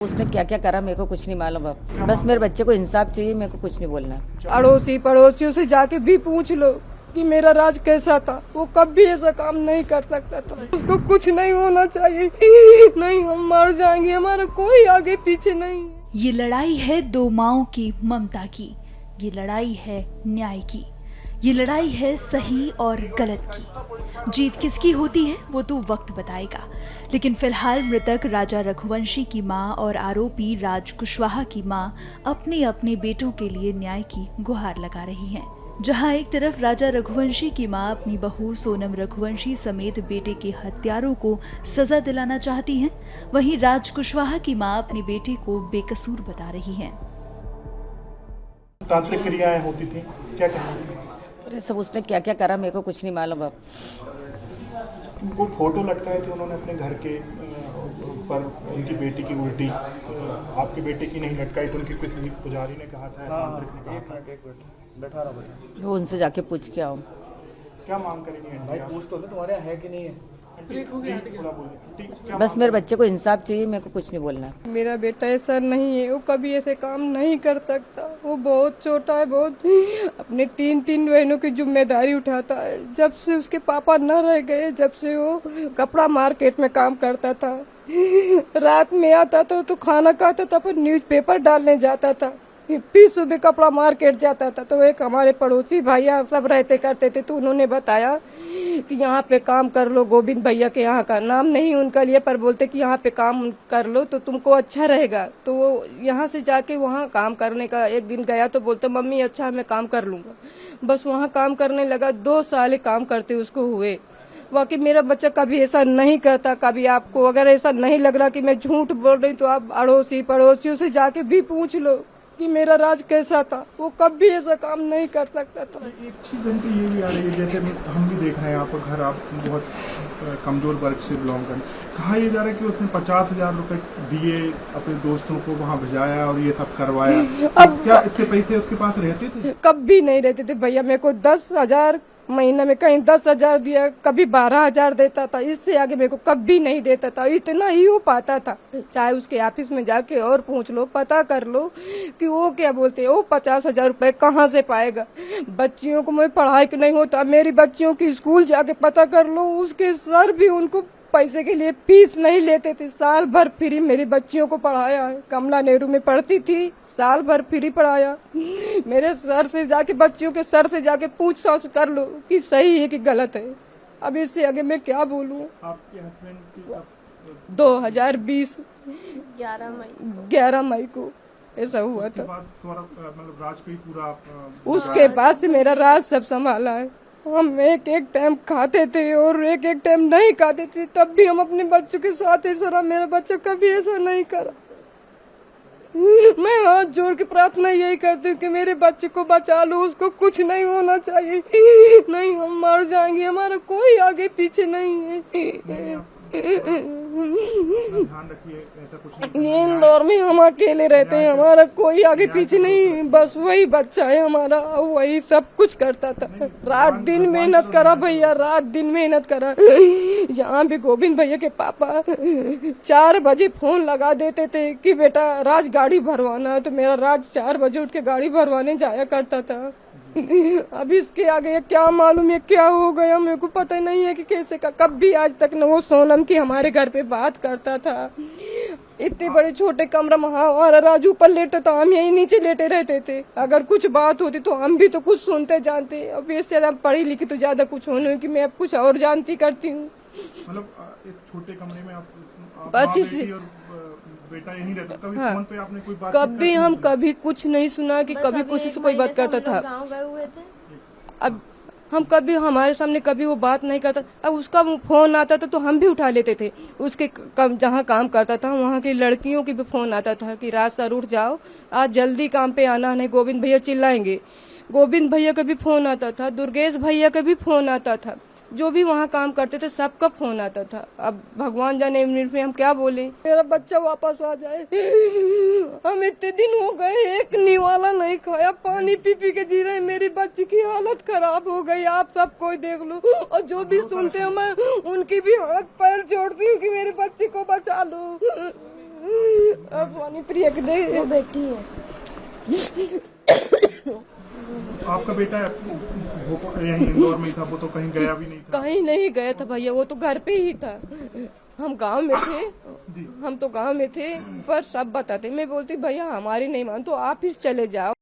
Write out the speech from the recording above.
उसने क्या क्या करा मेरे को कुछ नहीं मालूम। अब बस मेरे बच्चे को इंसाफ चाहिए, मेरे को कुछ नहीं बोलना। अड़ोसी पड़ोसियों से जाके भी पूछ लो कि मेरा राज कैसा था। वो कभी ऐसा काम नहीं कर सकता था। उसको कुछ नहीं होना चाहिए। नहीं, हम मर जाएंगे, हमारा कोई आगे पीछे नहीं। ये लड़ाई है दो माओं की ममता की, ये लड़ाई है न्याय की, ये लड़ाई है सही और गलत की। जीत किसकी होती है वो तो वक्त बताएगा, लेकिन फिलहाल मृतक राजा रघुवंशी की मां और आरोपी राज कुशवाहा की मां अपने अपने बेटों के लिए न्याय की गुहार लगा रही हैं। जहां एक तरफ राजा रघुवंशी की मां अपनी बहू सोनम रघुवंशी समेत बेटे के हत्यारों को सजा दिलाना चाहती हैं, वहीं राज कुशवाहा की मां अपने बेटे को बेकसूर बता रही हैं। तांत्रिक क्रियाएं होती थी, क्या कहेंगे? अरे सब उसने क्या क्या करा मेरे को कुछ नहीं मालूम। अब कोई फोटो लटकाए थे उन्होंने अपने घर के पर, उनकी बेटी की उल्टी, आपके बेटे की नहीं लटकाई तो उनकी किसी पुजारी ने कहा था, तांत्रिक ने कहा था। एक मिनट बैठा रहा भाई, वो उनसे जाके पूछ के आओ। क्या मांग करेंगे भाई पूछ तो ले तुम्हारे यहाँ है कि नहीं है। थोड़ा बोलिए। बस मेरे बच्चे को इंसाफ चाहिए, मेरे को कुछ नहीं बोलना। मेरा बेटा ऐसा नहीं है, वो कभी ऐसे काम नहीं कर सकता। वो बहुत छोटा है, बहुत अपने तीन बहनों की जिम्मेदारी उठाता है। जब से उसके पापा न रह गए, जब से वो कपड़ा मार्केट में काम करता था, रात में आता था तो खाना खाता था, पर न्यूज़पेपर डालने जाता था, फिर सुबह कपड़ा मार्केट जाता था। तो एक हमारे पड़ोसी भैया सब रहते करते थे, तो उन्होंने बताया कि यहाँ पे काम कर लो। गोविंद भैया के यहाँ का नाम नहीं उनका लिए, पर बोलते कि यहाँ पे काम कर लो तो तुमको अच्छा रहेगा। तो वो यहाँ से जाके वहाँ काम करने का एक दिन गया तो बोलते मम्मी अच्छा मैं काम कर लूँगा। बस वहाँ काम करने लगा, 2 साल काम करते उसको हुए। बाकी मेरा बच्चा कभी ऐसा नहीं करता। कभी आपको अगर ऐसा नहीं लग रहा कि मैं झूठ बोल रही तो आप अड़ोसी पड़ोसियों से जाके भी पूछ लो कि मेरा राज कैसा था। वो कभी ऐसा काम नहीं कर सकता था। एक चीज उनकी ये भी आ रही है, जैसे हम भी देख रहे हैं आपका घर, आप बहुत कमजोर वर्ग से बिलोंग करें। कहा यह जा रहा है कि उसने 50,000 रुपए दिए अपने दोस्तों को, वहाँ भेजाया और ये सब करवाया। अब क्या इतने पैसे उसके पास रहते थे? कभी नहीं रहते थे भैया। मेरे को 10,000 महीने में, कहीं 10,000 दिया, कभी 12,000 देता था। इससे आगे मेरे को कभी नहीं देता था। इतना ही हो पाता था। चाहे उसके ऑफिस में जाके और पूछ लो, पता कर लो कि वो क्या बोलते हैं, वो 50,000 रुपए कहाँ से पाएगा। बच्चियों को मैं पढ़ाई के नहीं होता, मेरी बच्चियों की स्कूल जाके पता कर लो, उसके सर भी उनको पैसे के लिए फीस नहीं लेते थे। साल भर फ्री मेरी बच्चियों को पढ़ाया है। कमला नेहरू में पढ़ती थी, साल भर फ्री पढ़ाया। मेरे सर से जाके, बच्चियों के सर से जाके पूछताछ कर लो कि सही है कि गलत है। अब इससे आगे मैं क्या बोलूं। आपके हस्बैंड की 2020 11 मई को ऐसा हुआ था। मतलब राज पे ही पूरा उसके बाद से मेरा राज सब संभाला है। हम एक टाइम खाते थे और एक टाइम नहीं खाते थे, तब भी हम अपने बच्चों के साथ ऐसा रहा। मेरा बच्चा कभी ऐसा नहीं करा। मैं हाथ जोड़ के प्रार्थना यही करती हूँ कि मेरे बच्चे को बचा लो, उसको कुछ नहीं होना चाहिए। नहीं, हम मर जाएंगे, हमारा कोई आगे पीछे नहीं है। ध्यान रखिए, ऐसा कुछ नहीं। ये इंदौर में हम अकेले रहते हैं, हमारा कोई आगे पीछे नहीं, बस वही बच्चा है हमारा, वही सब कुछ करता था। रात दिन मेहनत करा भैया, रात दिन मेहनत करा। यहाँ भी गोविंद भैया के पापा 4 बजे फोन लगा देते थे कि बेटा राज गाड़ी भरवाना है, तो मेरा राज 4 बजे उठ के गाड़ी भरवाने जाया करता था। अब इसके आगे क्या मालूम है क्या हो गया, मेरे को पता नहीं है कि कैसे का। कभी आज तक न वो सोनम की हमारे घर पे बात करता था। इतने बड़े छोटे कमरा में हमारा राजू ऊपर लेटा था, हम यही नीचे लेटे रहते थे। अगर कुछ बात होती तो हम भी तो कुछ सुनते जानते। अब इससे ज्यादा पढ़ी लिखी तो ज्यादा कुछ होने की मैं अब कुछ और जानती करती हूँ। मतलब इस छोटे कमरे में आप बस इसी बेटा यहीं रहता। कभी फोन पे आपने कोई बात? कभी हम कभी कुछ नहीं सुना कि कभी कुछ से कोई बात करता था। गाँव गए हुए थे। अब हम कभी हमारे सामने कभी वो बात नहीं करता। अब उसका फोन आता था तो हम भी उठा लेते थे। उसके जहाँ काम करता था वहाँ की लड़कियों की भी फोन आता था कि रात सर उठ जाओ, आज जल्दी काम पे आना, नहीं गोविंद भैया चिल्लाएंगे। गोविंद भैया का भी फोन आता था, दुर्गेश भैया का भी फोन आता था। जो भी वहाँ काम करते थे सबका फोन आता था। अब भगवान जाने मिनट में हम क्या बोले। मेरा बच्चा वापस आ जाए। हम इतने दिन हो गए एक निवाला नहीं खाया, पानी पी पी के जी रहे। मेरी बच्ची की हालत खराब हो गई, आप सब कोई देख लो। और जो भी सुनते हैं मैं उनकी भी हाथ पैर जोड़ती हूँ कि मेरे बच्चे को बचा लो। अब सोनी प्रिया के दे वो बैठी है। आपका बेटा यहीं इंदौर में ही था, वो तो कहीं गया भी नहीं था? कहीं नहीं गया था भैया, वो तो घर पे ही था। हम गांव में थे, हम तो गांव में थे, पर सब बताते। मैं बोलती भैया हमारी नहीं मान तो आप फिर चले जाओ।